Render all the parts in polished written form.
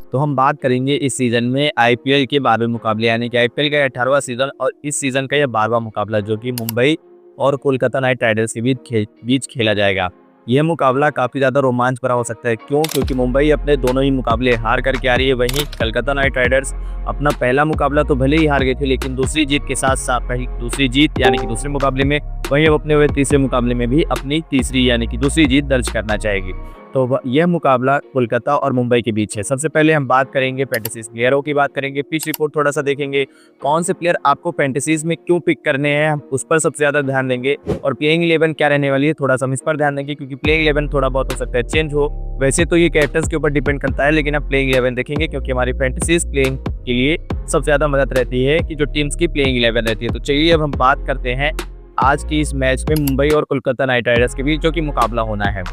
तो हम बात करेंगे इस सीज़न में आईपीएल के 12वें मुकाबले, यानी कि आईपीएल का 18वां सीज़न और इस सीज़न का ये 12वां मुकाबला, जो कि मुंबई और कोलकाता नाइट राइडर्स के बीच खेला जाएगा। यह मुकाबला काफ़ी ज़्यादा रोमांच भरा हो सकता है। क्यों? क्योंकि मुंबई अपने दोनों ही मुकाबले हार करके आ रही है। वहीं कोलकाता नाइट राइडर्स अपना पहला मुकाबला तो भले ही हार गई थी, लेकिन दूसरी जीत के साथ साथ दूसरी जीत यानी कि दूसरे मुकाबले में, वहीं अब अपने हुए तीसरे मुकाबले में भी अपनी तीसरी यानी कि दूसरी जीत दर्ज करना चाहेगी। तो यह मुकाबला कोलकाता और मुंबई के बीच है। सबसे पहले हम बात करेंगे फैंटेसीज प्लेयरों की बात करेंगे, पिच रिपोर्ट थोड़ा सा देखेंगे, कौन से प्लेयर आपको फैंटेसीज में क्यों पिक करने हैं, हम उस पर सबसे ज़्यादा ध्यान देंगे। और प्लेइंग 11 क्या रहने वाली है, थोड़ा सा हम इस पर ध्यान देंगे, क्योंकि प्लेइंग 11 थोड़ा बहुत हो सकता है चेंज हो। वैसे तो ये कैप्टन्स के ऊपर डिपेंड करता है, लेकिन अब प्लेइंग 11 देखेंगे, क्योंकि हमारी फैंटेसीज प्लेइंग के लिए सबसे ज़्यादा मदद रहती है कि जो टीम्स की प्लेइंग 11 रहती है। तो चलिए अब हम बात करते हैं आज की इस मैच में मुंबई और कोलकाता नाइट राइडर्स के बीच जो कि मुकाबला होना है।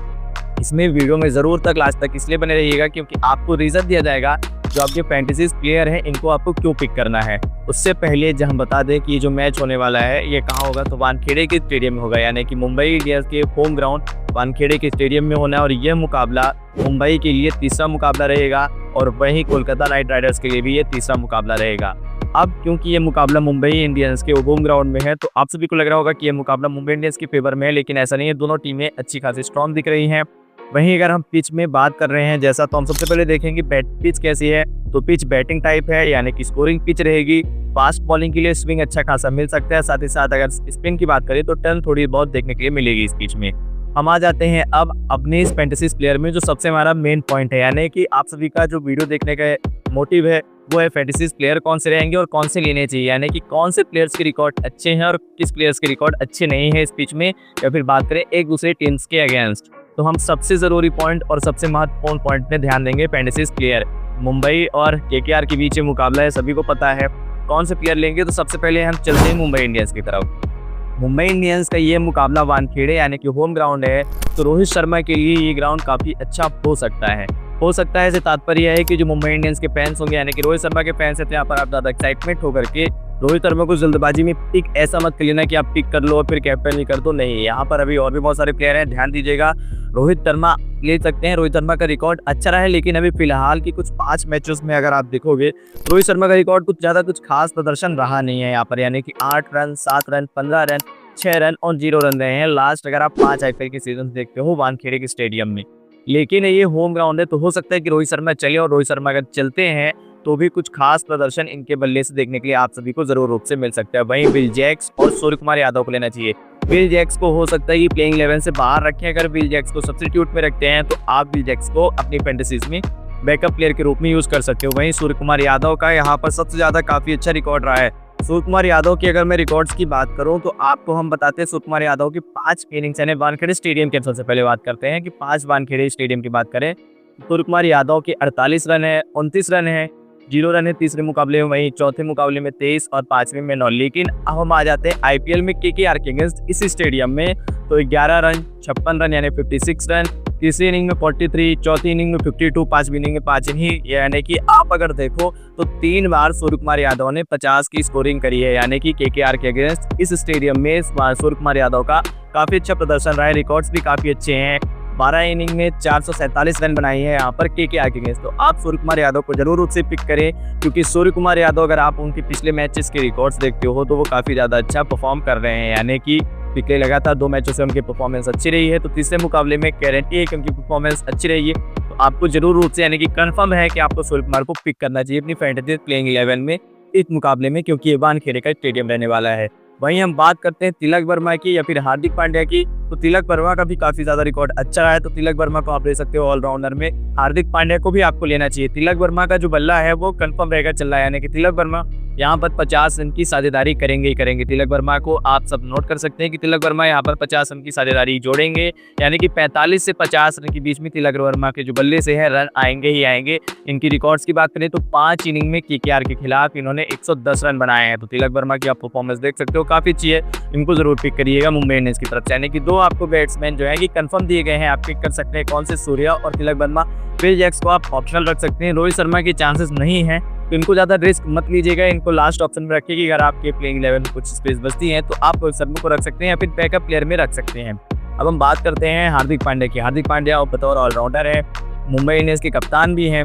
इसमें वीडियो में ज़रूर तक लास्ट तक इसलिए बने रहिएगा क्योंकि आपको रीज़न दिया जाएगा जो आपके फैंटेसीज प्लेयर हैं इनको आपको क्यों पिक करना है। उससे पहले जब हम बता दें कि ये जो मैच होने वाला है ये कहाँ होगा, तो वानखेड़े के स्टेडियम में होगा, यानी कि मुंबई इंडियंस के होम ग्राउंड वानखेड़े के स्टेडियम में होना है। और यह मुकाबला मुंबई के लिए तीसरा मुकाबला रहेगा और वहीं कोलकाता नाइट राइडर्स के लिए भी ये तीसरा मुकाबला रहेगा। अब क्योंकि ये मुकाबला मुंबई इंडियंस के होम ग्राउंड में है, तो आप सभी को लग रहा होगा कि ये मुकाबला मुंबई इंडियंस के फेवर में है, लेकिन ऐसा नहीं है। दोनों टीमें अच्छी खासी स्ट्रॉन्ग दिख रही हैं। वहीं अगर हम पिच में बात कर रहे हैं जैसा, तो हम सबसे पहले देखेंगे पिच कैसी है। तो पिच बैटिंग टाइप है, यानी कि स्कोरिंग पिच रहेगी। फास्ट बॉलिंग के लिए स्विंग अच्छा खासा मिल सकता है, साथ ही साथ अगर स्पिन की बात करें तो टर्न थोड़ी बहुत देखने के लिए मिलेगी इस पिच में। हम आ जाते हैं अब अपने इस फैंटेसीज प्लेयर में, जो सबसे हमारा मेन पॉइंट है, यानी कि आप सभी का जो वीडियो देखने का मोटिव है वो है फैंटेसीज प्लेयर कौन से रहेंगे और कौन से लेने चाहिए, यानी कि कौन से प्लेयर्स के रिकॉर्ड अच्छे हैं और किस प्लेयर्स के रिकॉर्ड अच्छे नहीं है इस पिच में, या फिर बात करें एक दूसरे टीम्स के अगेंस्ट। तो हम सबसे ज़रूरी पॉइंट और सबसे महत्वपूर्ण पॉइंट में ध्यान देंगे फैंटेसीज प्लेयर। मुंबई और केकेआर के बीच मुकाबला है, सभी को पता है कौन से प्लेयर लेंगे। तो सबसे पहले हम चलते हैं मुंबई इंडियंस की तरफ। मुंबई इंडियंस का ये मुकाबला वानखेड़े यानी कि होम ग्राउंड है, तो रोहित शर्मा के लिए ये ग्राउंड काफ़ी अच्छा हो सकता है। इससे तात्पर्य है कि जो मुंबई इंडियंस के फैंस होंगे, यानी कि रोहित शर्मा के फैंस हैं, तो यहाँ पर आप ज़्यादा एक्साइटमेंट होकर के रोहित शर्मा को जल्दबाजी में पिक ऐसा मत कर लेना कि आप पिक कर लो और फिर कैप्टन नहीं कर दो। नहीं, यहाँ पर अभी और भी बहुत सारे प्लेयर हैं, ध्यान दीजिएगा। रोहित शर्मा ले सकते हैं, रोहित शर्मा का रिकॉर्ड अच्छा रहा है, लेकिन अभी फिलहाल की कुछ 5 मैचेस में अगर आप देखोगे रोहित शर्मा का रिकॉर्ड कुछ खास प्रदर्शन रहा नहीं है यहाँ पर, यानी कि 8 रन, 7 रन, 15 रन, 6 रन और 0 रन रहे हैं लास्ट, अगर आप 5 आईपीएल के सीजन देखते हो वानखेड़े के स्टेडियम में। लेकिन ये होम ग्राउंड है, तो हो सकता है कि रोहित शर्मा चले, और रोहित शर्मा अगर चलते हैं तो भी कुछ खास प्रदर्शन इनके बल्ले से देखने के लिए आप सभी को जरूर रूप से मिल सकता है। वहीं विल जैक्स और सूर्य कुमार यादव को लेना चाहिए। विल जैक्स को हो सकता है कि प्लेइंग 11 से बाहर रखें, अगर विल जैक्स को सब्स्टिट्यूट में रखते हैं तो आप विल जैक्स को अपनी फैंटेसीज में बैकअप प्लेयर के रूप में यूज कर सकते हो। वहीं सूर्य कुमार यादव का यहाँ पर सबसे ज्यादा काफी अच्छा रिकॉर्ड रहा है। सूर्य कुमार यादव की अगर मैं रिकॉर्ड्स की बात करूं तो आपको हम बताते हैं सूर्य कुमार यादव की 5 इनिंग्स, यानी वानखेड़े स्टेडियम की सबसे पहले बात करते हैं कि 5 वानखेड़े स्टेडियम की बात करें, सूर्य कुमार यादव के 48 रन है, 29 रन है, 0 रन है तीसरे मुकाबले में, वहीं चौथे मुकाबले में 23 और 5वें में 9। लेकिन अब हम आ जाते हैं आईपीएल में केकेआर के अगेंस्ट इस स्टेडियम में, तो 11 रन, 56 रन यानी 56 रन, तीसरी इनिंग में 43, चौथी इनिंग में 52, 5वीं इनिंग में 5 इनिंग, यानी कि आप अगर देखो तो 3 बार सूर्य कुमार यादव ने 50 की स्कोरिंग करी है, यानी कि केकेआर के अगेंस्ट इस स्टेडियम में सूर्य कुमार यादव का काफी अच्छा प्रदर्शन रहा है। रिकॉर्ड्स भी काफी अच्छे हैं, 12 इनिंग में 447 रन बनाई है यहाँ पर केकेआर के अगेंस्ट। तो आप सूर्य कुमार यादव को जरूर उससे पिक करें, क्योंकि सूर्य कुमार यादव अगर आप उनके पिछले मैचेस के रिकॉर्ड्स देखते हो तो वो काफी ज्यादा अच्छा परफॉर्म कर रहे हैं, यानी कि पिछले लगातार 2 मैचों से उनकी परफॉर्मेंस अच्छी रही है। तो तीसरे मुकाबले में गारंटी है कि उनकी परफॉर्मेंस अच्छी रही है, तो आपको जरूर रूप से यानी कि कंफर्म है कि आपको सूर्य कुमार को पिक करना चाहिए अपनी फैंटेसी प्लेइंग 11 में इस मुकाबले में, क्योंकि ये वानखेड़े का स्टेडियम रहने वाला है। वहीं हम बात करते हैं तिलक वर्मा की या फिर हार्दिक पांड्या की, तो तिलक वर्मा का भी काफी ज्यादा रिकॉर्ड अच्छा रहा है, तो तिलक वर्मा को आप ले सकते हो ऑलराउंडर में। हार्दिक पांड्या को भी आपको लेना चाहिए। तिलक वर्मा का जो बल्ला है वो कंफर्म रहेगा चल रहा है, यानी कि तिलक वर्मा यहाँ पर 50 रन की साझेदारी करेंगे ही करेंगे। तिलक वर्मा को आप सब नोट कर सकते हैं कि तिलक वर्मा यहाँ पर 50 रन की साझेदारी जोड़ेंगे, यानी कि 45 से 50 रन के बीच में तिलक वर्मा के जो बल्ले से है रन आएंगे ही आएंगे। इनकी रिकॉर्ड्स की बात करें तो 5 इनिंग में केकेआर के खिलाफ इन्होंने 110 रन बनाए हैं, तो तिलक वर्मा की आप परफॉर्मेंस देख सकते हो काफी अच्छी है, इनको जरूर पिक करिएगा मुंबई इंडियंस की तरफ से। यानी कि 2 आपको बैट्समैन जो है कि कंफर्म दिए गए हैं, आप पिक कर सकते हैं कौन से, सूर्या और तिलक वर्मा। विल जैक्स को आप ऑप्शनल रख सकते हैं, रोहित शर्मा के चांसेस नहीं है तो इनको ज़्यादा रिस्क मत लीजिएगा, इनको लास्ट ऑप्शन में रखिए कि अगर आपके प्लेइंग 11 में कुछ स्पेस बचती है तो आप रोहित शर्मा को रख सकते हैं या फिर बैकअप प्लेयर में रख सकते हैं। अब हम बात करते हैं हार्दिक पांड्या की। हार्दिक पांड्या बतौर ऑलराउंडर है, मुंबई इंडियंस के कप्तान भी हैं,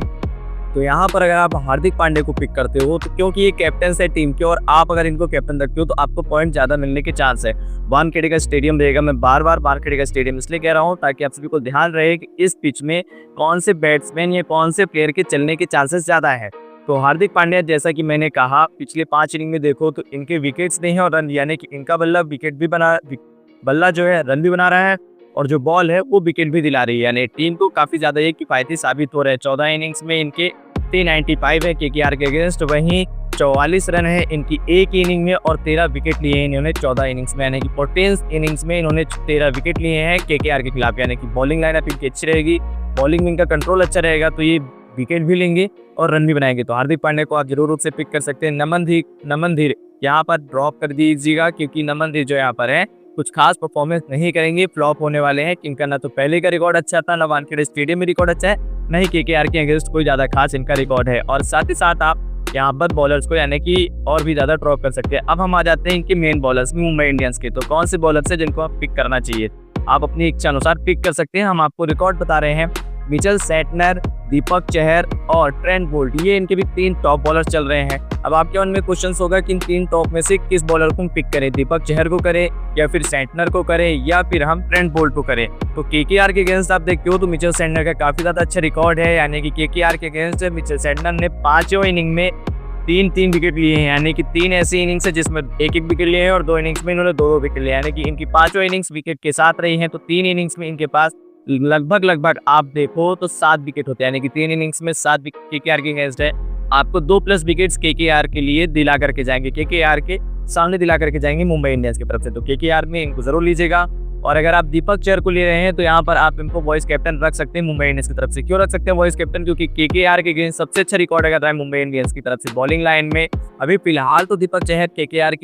तो यहाँ पर अगर आप हार्दिक पांड्या को पिक करते हो तो क्योंकि ये कैप्टन है टीम के और आप अगर इनको कैप्टन रखते हो तो आपको पॉइंट ज़्यादा मिलने के चांस है। वानखेड़े का स्टेडियम रहेगा, मैं बार बार वानखेड़े का स्टेडियम इसलिए कह रहा हूँ ताकि आप सभी को ध्यान रहे कि इस पिच में कौन से बैट्समैन या कौन से प्लेयर के चलने के चांसेस ज़्यादा है। तो हार्दिक पांड्या जैसा कि मैंने कहा पिछले 5 इनिंग में देखो तो इनके विकेट्स नहीं है और रन, यानी कि इनका बल्ला जो है रन भी बना रहा है और जो बॉल है वो विकेट भी दिला रही है, यानी टीम को काफ़ी ज़्यादा ये किफ़ायती साबित हो रहा है। 14 इनिंग्स में इनके 395 है केकेआर के अगेंस्ट, वहीं 44 रन है इनकी एक इनिंग में और 13 विकेट लिए हैं इन्होंने 14 इनिंग्स में, यानी कि 14 इनिंग्स में इन्होंने 13 विकेट लिए हैं केकेआर के खिलाफ। यानी कि बॉलिंग लाइनअप इनकी अच्छी रहेगी, बॉलिंग में इनका कंट्रोल अच्छा रहेगा तो ये विकेट भी लेंगे और रन भी बनाएंगे। तो हार्दिक पांड्या को आप जरूर रूप से पिक कर सकते हैं। नमन धीर यहाँ पर ड्रॉप कर दीजिएगा क्योंकि नमन धीर जो यहाँ पर है कुछ खास परफॉर्मेंस नहीं करेंगे, फ्लॉप होने वाले हैं। इनका ना तो पहले का रिकॉर्ड अच्छा था, ना वानखेड़े स्टेडियम में रिकॉर्ड अच्छा है, नहीं केकेआर के अगेंस्ट कोई ज़्यादा खास इनका रिकॉर्ड है। और साथ ही साथ आप यहाँ पर बॉलर्स को यानी कि और भी ज़्यादा ड्रॉप कर सकते हैं। अब हम आ जाते हैं इनके मेन बॉलर्स में मुंबई इंडियंस के। तो कौन से बॉलर्स हैं जिनको आप पिक करना चाहिए, आप अपनी इच्छा अनुसार पिक कर सकते हैं। हम आपको रिकॉर्ड बता रहे हैं। मिचेल सेंटनर, दीपक चहर और ट्रेंट बोल्ट, ये इनके भी 3 टॉप बॉलर्स चल रहे हैं। अब आपके मन में क्वेश्चन होगा कि इन 3 टॉप में से किस बॉलर को हम पिक करें, दीपक चहर को करें या फिर सेंटनर को करें या फिर हम ट्रेंट बोल्ट को करें। तो केकेआर के अगेंस्ट आप देखते हो तो मिचेल सेंटनर का काफी ज्यादा अच्छा रिकॉर्ड है, यानी कि केकेआर के अगेंस्ट मिचेल सेंटनर ने 5 इनिंग में 3 विकेट लिए हैं, यानी कि 3 ऐसी इनिंग्स है जिसमें 1 विकेट लिए हैं और 2 इनिंग्स में इन्होंने 2 विकेट लिए, यानी कि इनकी 5 इनिंग्स विकेट के साथ रही हैं। तो 3 इनिंग्स में इनके पास लगभग आप देखो तो 7 विकेट होते हैं, यानी कि 3 इनिंग्स में 7 विकेट केकेआर के अगेंस्ट है। आपको 2+ विकेट्स केकेआर के लिए दिला करके जाएंगे, केकेआर के सामने दिला करके जाएंगे मुंबई इंडियंस की तरफ से। तो केकेआर में इनको जरूर लीजिएगा। और अगर आप दीपक चहर को ले रहे हैं तो यहाँ पर आप इनको वॉइस कैप्टन रख सकते हैं मुंबई इंडियंस की तरफ से। क्यों रख सकते हैं वॉइस कैप्टन, क्योंकि केकेआर के अगेंस्ट सबसे अच्छा रिकॉर्ड है मुंबई इंडियंस की तरफ से बॉलिंग लाइन में। अभी फिलहाल तो दीपक चहर केकेआर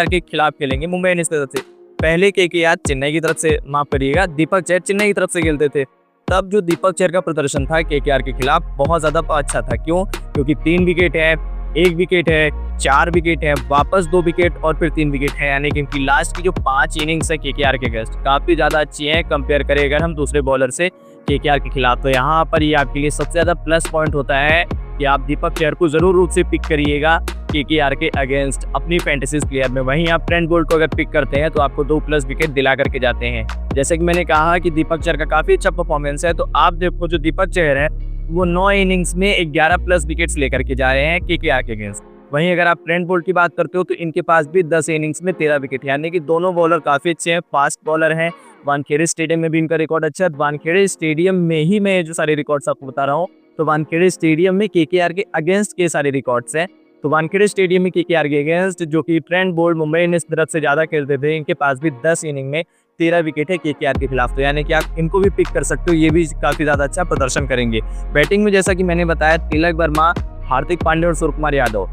के खिलाफ खेलेंगे मुंबई इंडियंस की तरफ से। पहले केकेआर चेन्नई की तरफ से, माफ करिएगा, दीपक चहर चेन्नई की तरफ से खेलते थे। तब जो दीपक चहर का प्रदर्शन था केकेआर के खिलाफ बहुत ज्यादा अच्छा था। क्यों? क्योंकि 3 विकेट है, 1 विकेट है, 4 विकेट है, वापस 2 विकेट और फिर 3 विकेट है, यानी कि इनकी लास्ट की जो 5 इनिंग्स है केकेआर के अगेंस्ट काफी ज्यादा अच्छी है कंपेयर करें अगर हम दूसरे बॉलर से केकेआर के खिलाफ। तो यहाँ पर ये आपके लिए सबसे ज्यादा प्लस पॉइंट होता है कि आप दीपक चहर को जरूर रूप से पिक करिएगा केकेआर के अगेंस्ट अपनी फैंटेसीज प्लेयर में। वहीं आप ट्रेंट बोल्ट को अगर पिक करते हैं तो आपको 2+ विकेट दिला करके जाते हैं। जैसे कि मैंने कहा कि दीपक चहर का काफी अच्छा परफॉर्मेंस है, तो आप देखो जो दीपक चहर है वो 9 इनिंग्स में 11+ विकेट्स लेकर के जा रहे हैं केकेआर के अगेंस्ट। वहीं अगर आप ट्रेंट बोल्ट की बात करते हो तो इनके पास भी 10 इनिंग्स में 13 विकेट, यानी कि दोनों बॉलर काफी अच्छे हैं, फास्ट बॉलर हैं। वानखेड़े स्टेडियम में भी इनका रिकॉर्ड अच्छा है। वानखेड़े स्टेडियम में ही मैं जो सारे रिकॉर्ड्स आपको बता रहा हूँ, तो वानखेड़े स्टेडियम में केकेआर के अगेंस्ट के सारे रिकॉर्ड्स हैं। तो वानखेड़े स्टेडियम में केकेआर के अगेंस्ट जो कि ट्रेंट बोल्ट मुंबई इंडियंस तरफ से ज्यादा खेलते थे, इनके पास भी 10 इनिंग में 13 विकेट है केकेआर के खिलाफ। तो यानी कि आप इनको भी पिक कर सकते हो, ये भी काफी ज्यादा अच्छा प्रदर्शन करेंगे। बैटिंग में जैसा कि मैंने बताया, तिलक वर्मा, हार्दिक पांड्या और सूर्यकुमार यादव,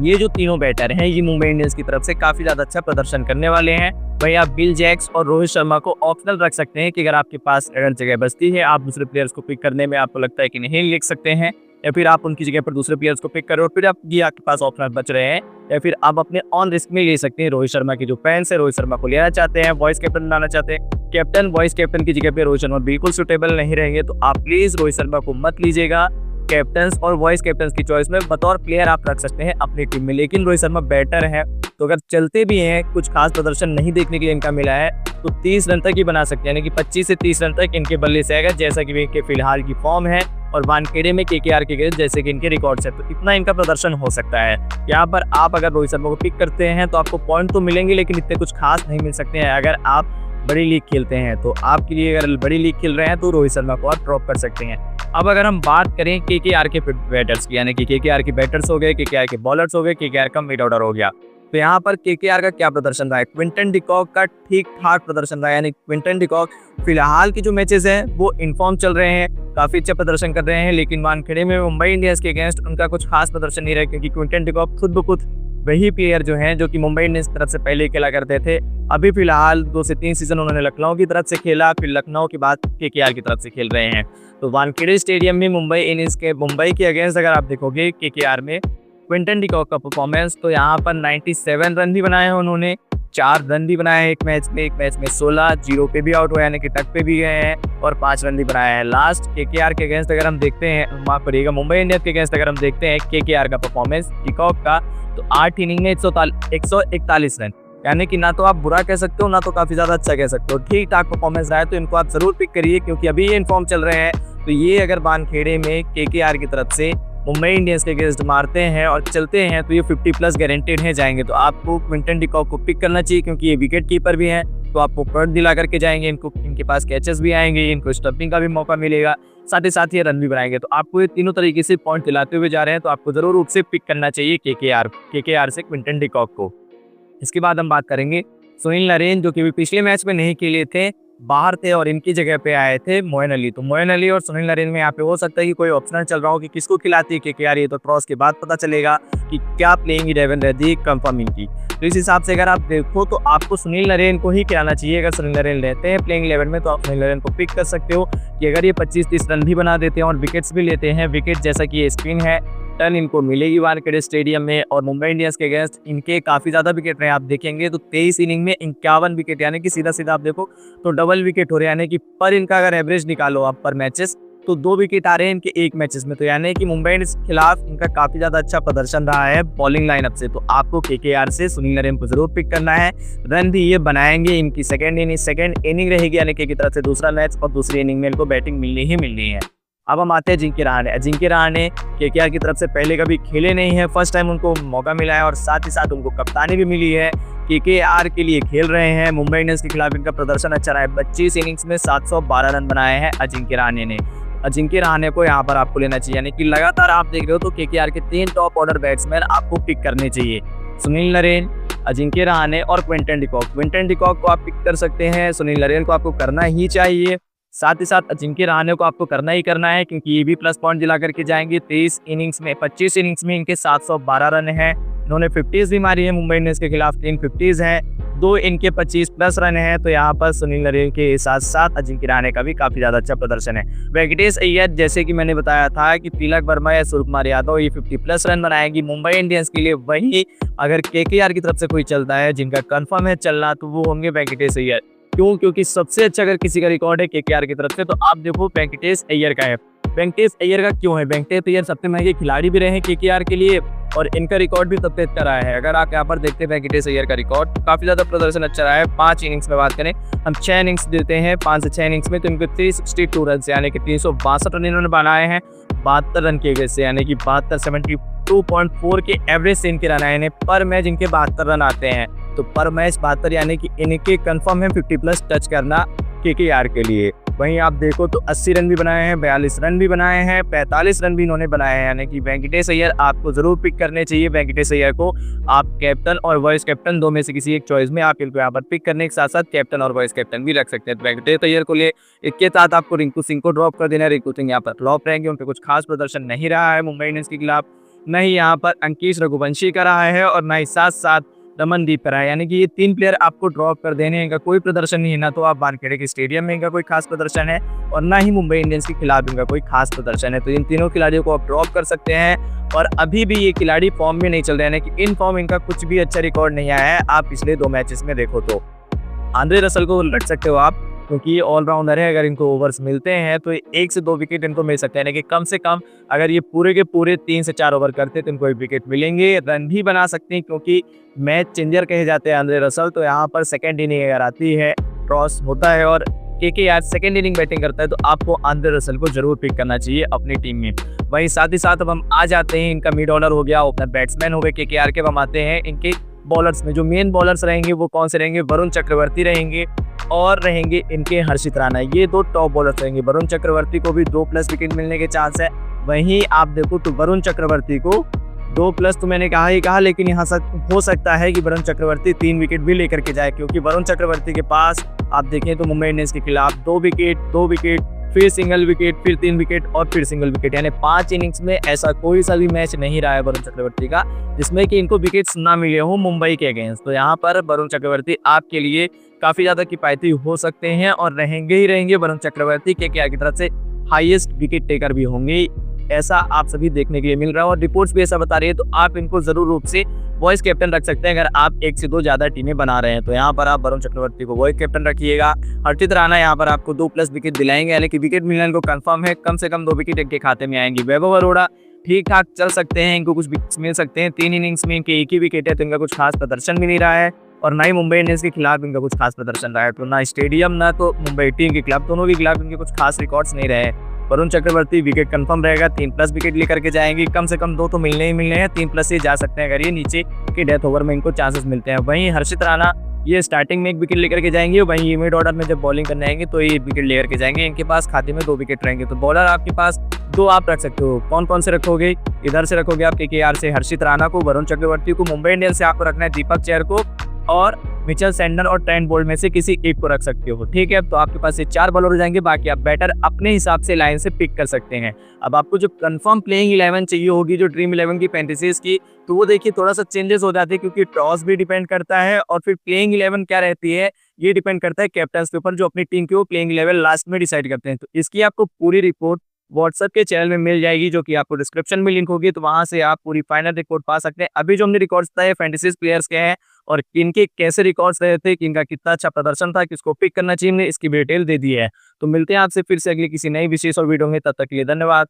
ये जो तीनों बैटर हैं ये मुंबई इंडियंस की तरफ से काफी ज्यादा अच्छा प्रदर्शन करने वाले हैं। वहीं आप बिल जैक्स और रोहित शर्मा को ऑप्शनल रख सकते हैं कि अगर आपके पास अगर जगह बचती है, आप दूसरे प्लेयर्स को पिक करने में आपको लगता है कि नहीं लिख सकते हैं, या फिर आप उनकी जगह पर दूसरे प्लेयर्स को पिक करो और फिर आपके पास ऑप्शनल बच रहे हैं, या फिर आप अपने ऑन रिस्क में ले सकते हैं। रोहित शर्मा की जो फैंस है रोहित शर्मा को लेना चाहते हैं, वॉइस कैप्टन बनाना चाहते हैं, कैप्टन वॉइस कैप्टन की जगह पे रोहित शर्मा बिल्कुल सुटेबल नहीं रहेंगे, तो आप प्लीज रोहित शर्मा को मत लीजिएगा। कैप्टन्स और वॉइस कैप्टन्स की चॉइस में बतौर प्लेयर आप रख सकते हैं अपनी टीम में। लेकिन रोहित शर्मा बैटर है, तो अगर चलते भी हैं, कुछ खास प्रदर्शन नहीं देखने के लिए इनका मिला है, तो 30 रन तक ही बना सकते हैं, यानी कि 25 से 30 रन तक इनके बल्ले से आएगा, जैसा कि इनके फिलहाल की फॉर्म है और वानखेड़े में केकेआर के अगेंस्ट जैसे कि इनके रिकॉर्ड्स है, तो इतना इनका प्रदर्शन हो सकता है। यहाँ पर आप अगर रोहित शर्मा को पिक करते हैं तो आपको पॉइंट तो मिलेंगे, लेकिन इतने कुछ खास नहीं मिल सकते हैं। अगर आप बड़ी लीग खेलते हैं तो आपके लिए, अगर बड़ी लीग खेल रहे हैं तो रोहित शर्मा को आप ड्रॉप कर सकते हैं। अब अगर हम बात करें केकेआर के बैटर्स की, यानी कि केकेआर के बैटर्स हो गए, केकेआर के बॉलर्स हो गए, केकेआर का मिड ऑर्डर हो गया, तो यहाँ पर केकेआर का क्या प्रदर्शन रहा है। क्विंटन डिकॉक का ठीक ठाक प्रदर्शन रहा है, यानी क्विंटन डिकॉक फिलहाल की जो मैचेस हैं वो इनफॉर्म चल रहे हैं, काफी अच्छा प्रदर्शन कर रहे हैं। लेकिन वानखेड़े में मुंबई इंडियंस के अगेंस्ट उनका कुछ खास प्रदर्शन नहीं रहा, क्योंकि क्विंटन डिकॉक खुद ब खुद वही प्लेयर जो हैं जो कि मुंबई इंडियंस की तरफ से पहले खेला करते थे। अभी फिलहाल 2 से 3 सीजन उन्होंने लखनऊ की तरफ से खेला, फिर लखनऊ के बाद केकेआर की तरफ से खेल रहे हैं। तो वानखेड़े स्टेडियम में मुंबई के अगेंस्ट अगर आप देखोगे केकेआर में क्विंटन डिकॉक का परफॉर्मेंस, तो यहाँ पर 97 रन भी बनाए हैं उन्होंने, 4 रन भी बनाए हैं एक मैच में 16, 0 पे भी आउट हुए यानी कि टक पे भी गए हैं और 5 रन भी बनाए हैं। लास्ट केकेआर के अगेंस्ट अगर हम देखते हैं, माफ करिएगा, मुंबई इंडियंस के अगेंस्ट अगर हम देखते हैं केकेआर का परफॉर्मेंस डिकॉक का, तो 8 इनिंग में 141 रन, यानी कि ना तो आप बुरा कह सकते हो ना तो काफी ज्यादा अच्छा कह सकते हो, ठीक ठाक परफॉर्मेंस रहा है। तो इनको आप जरूर पिक करिए क्योंकि अभी ये इन्फॉर्म चल रहे हैं। तो ये अगर वानखेड़े में केकेआर की तरफ से मुंबई इंडियंस के अगेंस्ट मारते हैं और चलते हैं तो ये 50+ गारंटेड है जाएंगे। तो आपको क्विंटन डिकॉक को पिक करना चाहिए क्योंकि ये विकेट कीपर भी हैं, तो आपको कट दिला करके जाएंगे, इनके पास कैचेस भी आएंगे, इनको स्टंपिंग का भी मौका मिलेगा, साथ ही साथ ये रन भी बनाएंगे। तो आपको ये तीनों तरीके से पॉइंट दिलाते हुए जा रहे हैं, तो आपको जरूर रूप से पिक करना चाहिए केकेआर से क्विंटन डिकॉक को। इसके बाद हम बात करेंगे सुनील नरेन, जो कि पिछले मैच में नहीं खेले थे, बाहर थे और इनकी जगह पे आए थे मोइन अली। तो मोइन अली और सुनील नरेन में यहाँ पे हो सकता है कि कोई ऑप्शनल चल रहा हो कि किसको खिलाती है केकेआर, ये तो टॉस के बाद पता चलेगा कि क्या प्लेइंग 11 रहती है कंफर्म इनकी। तो इस हिसाब से अगर आप देखो तो आपको सुनील नरेन को ही खिलाना चाहिए। अगर सुनील नरेन रहते हैं प्लेइंग 11 में तो आप सुनील नरेन को पिक कर सकते हो कि अगर ये 25-30 रन भी बना देते हैं और विकेट्स भी लेते हैं, विकेट जैसा कि ये स्पिन है, टर्न इनको मिलेगी वानखेड़े स्टेडियम में। और मुंबई इंडियंस के अगेंस्ट इनके काफी ज्यादा विकेट रहे, आप देखेंगे तो 23 इनिंग में 51 विकेट, यानी कि सीधा आप देखो तो डबल विकेट हो रहे हैं, यानी कि पर इनका अगर एवरेज निकालो आप पर मैचेस तो 2 विकेट आ रहे हैं इनके एक मैचेस में। तो यानी कि मुंबई इंडियंस के खिलाफ इनका काफी ज्यादा अच्छा प्रदर्शन रहा है बॉलिंग लाइनअप से। तो आपको केकेआर से सुनील नरेन को जरूर पिक करना है। रन भी ये बनाएंगे, इनकी सेकंड इनिंग रहेगी यानी कि तरफ से दूसरा मैच, और दूसरी इनिंग में इनको बैटिंग मिलनी है। अब हम आते हैं अजिंक्य रहाणे केकेआर की तरफ से पहले कभी खेले नहीं है, फर्स्ट टाइम उनको मौका मिला है और साथ ही साथ उनको कप्तानी भी मिली है, केकेआर के लिए खेल रहे हैं। मुंबई इंडियंस के खिलाफ इनका प्रदर्शन अच्छा रहा है, 25 इनिंग्स में 712 रन बनाए हैं अजिंक्य रहाणे को यहाँ पर आपको लेना चाहिए। यानी कि लगातार आप देख रहे हो तो केकेआर के 3 टॉप ऑर्डर बैट्समैन आपको पिक करने चाहिए, सुनील नरेन, अजिंक्य रहाणे और क्विंटन डिकॉक को आप पिक कर सकते हैं। सुनील नरेन को आपको करना ही चाहिए, साथ ही साथ अजिंक्य रहाणे को आपको करना ही करना है क्योंकि ये भी प्लस पॉइंट दिला करके जाएंगे। 25 इनिंग्स में इनके 712 रन हैं, इन्होंने 50s भी मारी है, मुंबई इंडियंस के खिलाफ 3 50s हैं, 2 इनके 25+ रन हैं। तो यहाँ पर सुनील नरेन के साथ साथ अजिंक्य रहाणे का भी काफी ज्यादा अच्छा प्रदर्शन है। वेंकटेश अय्यर, जैसे कि मैंने बताया था कि तिलक वर्मा या सूर्यकुमार यादव ये 50+ रन बनाएगी मुंबई इंडियंस के लिए। वहीं अगर केकेआर की तरफ से कोई चलता है जिनका कंफर्म है चलना, तो वो होंगे वेंकटेश अय्यर। क्यों? क्योंकि सबसे अच्छा अगर किसी का रिकॉर्ड है केकेआर की तरफ से तो आप देखो वेंकटेश अय्यर का है। वेंकटेश अय्यर का क्यों है? वेंकटेश अय्यर सबसे महंगे खिलाड़ी भी रहे हैं केकेआर के लिए और इनका रिकॉर्ड भी सबसे अच्छा रहा है। अगर आप यहाँ पर देखते हैं वेंकटेश अय्यर का रिकॉर्ड, काफी ज्यादा प्रदर्शन अच्छा रहा है। 5 इनिंग्स में बात करें, हम 6 इनिंग्स देते हैं, 5 से 6 इनिंग्स में तो इनको 362 रन यानी कि 362 रन इन्होंने बनाए हैं 72 रन के से, यानी कि 72.4 के एवरेज से इनके रन आए हैं। पर मैच इनके 72 रन आते हैं, तो पर मैच 72 यानी कि इनके कंफर्म है 50+ टच करना केकेआर के लिए। वहीं आप देखो तो 80 रन भी बनाए हैं, 42 रन भी बनाए हैं, 45 रन भी इन्होंने बनाए हैं, यानी कि वेंकटेश अय्यर आपको जरूर पिक करने चाहिए। वेंकटेश अय्यर को आप कैप्टन और वाइस कैप्टन 2 में से किसी एक चॉइस में आप इनको यहाँ पर पिक करने के साथ साथ कैप्टन और वाइस कैप्टन भी रख सकते हैं। तो वेंकटेश अय्यर को लिए इसके साथ आपको रिंकू सिंह को ड्रॉप कर देना है। रिंकू सिंह यहाँ पर फ्लॉप रहेंगे, उनके कुछ खास प्रदर्शन नहीं रहा है मुंबई इंडियंस के खिलाफ, न ही यहाँ पर अंकिश रघुवंशी का रहा है और न ही साथ रमनदीप पर है, यानी कि ये 3 प्लेयर आपको ड्रॉप कर देने हैं। इनका कोई प्रदर्शन नहीं है, ना तो आप वानखेड़े के स्टेडियम में इनका कोई खास प्रदर्शन है और ना ही मुंबई इंडियंस के खिलाफ इनका कोई खास प्रदर्शन है। तो इन तीनों खिलाड़ियों को आप ड्रॉप कर सकते हैं और अभी भी ये खिलाड़ी फॉर्म में नहीं चल रहे हैं, यानी कि इन फॉर्म इनका कुछ भी अच्छा रिकॉर्ड नहीं आया है। आप पिछले 2 मैचेस में देखो तो आंद्रे रसल को रख सकते हो आप, क्योंकि ये ऑलराउंडर है। अगर इनको ओवर्स मिलते हैं तो 1 से 2 विकेट इनको मिल सकते हैं, यानी कि कम से कम अगर ये पूरे के पूरे 3 से 4 ओवर करते तो इनको 1 विकेट मिलेंगे। रन भी बना सकते हैं क्योंकि मैच चेंजर कहे जाते हैं आंद्रे रसल। तो यहाँ पर सेकंड इनिंग अगर आती है, टॉस होता है और केकेआर सेकंड इनिंग बैटिंग करता है, तो आपको आंद्रे रसल को जरूर पिक करना चाहिए अपनी टीम में। वहीं साथ ही साथ अब हम आ जाते हैं, इनका मिड ऑर्डर हो गया, ओपनर बैट्समैन हो गए केकेआर के। हम आते हैं इनके बॉलर्स में। जो मेन बॉलर्स रहेंगे वो कौन से रहेंगे? वरुण चक्रवर्ती रहेंगे और रहेंगे इनके हर्षित राणा। ये 2 टॉप बॉलर्स रहेंगे। वरुण चक्रवर्ती को भी 2+ विकेट मिलने के चांस है। वहीं आप देखो तो वरुण चक्रवर्ती को 2+ तो मैंने कहा ही कहा, लेकिन यहाँ हो सकता है कि वरुण चक्रवर्ती 3 विकेट भी लेकर के जाए, क्योंकि वरुण चक्रवर्ती के पास आप देखें तो मुंबई इंडियंस के खिलाफ 2 विकेट, फिर सिंगल विकेट, फिर 3 विकेट और फिर सिंगल विकेट, यानी 5 इनिंग्स में ऐसा कोई सा भी मैच नहीं रहा है वरुण चक्रवर्ती का जिसमें कि इनको विकेट्स ना मिले हो मुंबई के अगेंस्ट। तो यहाँ पर वरुण चक्रवर्ती आपके लिए काफी ज्यादा किफायती हो सकते हैं और रहेंगे ही रहेंगे। वरुण चक्रवर्ती केकेआर की तरफ से हाईएस्ट विकेट टेकर भी होंगे ऐसा आप सभी देखने के लिए मिल रहा है और रिपोर्ट्स भी ऐसा बता रही है। तो आप इनको जरूर रूप से वॉइस कैप्टन रख सकते हैं अगर आप 1 से 2 ज्यादा टीमें बना रहे हैं। तो यहाँ पर आप वरुण चक्रवर्ती को वॉइस कैप्टन रखिएगा। हर्षित राणा यहाँ पर आपको 2+ विकेट दिलाएंगे, यानी कि विकेट मिलने को कंफर्म है, कम से कम 2 विकेट इनके खाते में आएंगी। वैभव अरोड़ा ठीक ठाक चल सकते हैं, इनको कुछ विकेट्स मिल सकते हैं। 3 इनिंग्स में इनके 1 ही विकेट है, तो इनका कुछ खास प्रदर्शन भी नहीं रहा है और ना ही मुंबई इंडियंस के खिलाफ इनका कुछ खास प्रदर्शन रहा है। तो ना स्टेडियम ना तो मुंबई टीम के खिलाफ, दोनों के खिलाफ इनके कुछ खास रिकॉर्ड्स नहीं रहे। वरुण चक्रवर्ती विकेट कंफर्म रहेगा, 3+ विकेट लेकर के जाएंगे, कम से कम 2 तो मिलने ही मिलने हैं, 3+ से जा सकते हैं अगर ये नीचे के डेथ ओवर में इनको चांसेस मिलते हैं। वहीं हर्षित राणा ये स्टार्टिंग में 1 विकेट लेकर के जाएंगे, वहीं ये मिड ऑर्डर में जब बॉलिंग करने आएंगे तो ये 1 विकेट लेकर के जाएंगे। इनके पास खाते में 2 विकेट रहेंगे। तो बॉलर आपके पास 2 आप रख सकते हो। कौन कौन से रखोगे? इधर से रखोगे आप केकेआर से हर्षित राणा को, वरुण चक्रवर्ती को, मुंबई इंडियंस से आपको रखना है दीपक चहर को और मिचेल सैंडनर और ट्रेंट बोल्ट में से किसी एक को रख सकते हो। ठीक है, तो आपके पास ये 4 बॉलर हो जाएंगे, बाकी आप बैटर अपने हिसाब से लाइन से पिक कर सकते हैं। अब आपको जो कंफर्म प्लेइंग 11 चाहिए होगी, जो ड्रीम 11 की फैंटेसीज की, तो वो देखिए थोड़ा सा चेंजेस हो जाते हैं क्योंकि टॉस भी डिपेंड करता है और फिर प्लेइंग 11 क्या रहती है ये डिपेंड करता है कैप्टन के ऊपर, जो अपनी टीम की वो प्लेइंग 11 लास्ट में डिसाइड करते हैं। तो इसकी आपको पूरी रिपोर्ट व्हाट्सएप के चैनल में मिल जाएगी, जो कि आपको डिस्क्रिप्शन में लिंक होगी, तो वहां से आप पूरी फाइनल रिपोर्ट पा सकते हैं। अभी जो हमने रिकॉर्ड्स बताए फैंटेसीज प्लेयर्स के हैं और किनके कैसे रिकॉर्ड्स रहे थे, किनका कितना अच्छा प्रदर्शन था, किसको पिक करना चाहिए, हमने इसकी डिटेल दे दी है। तो मिलते हैं आपसे फिर से अगली किसी नई विशेष और वीडियो में, तब तक के लिए धन्यवाद।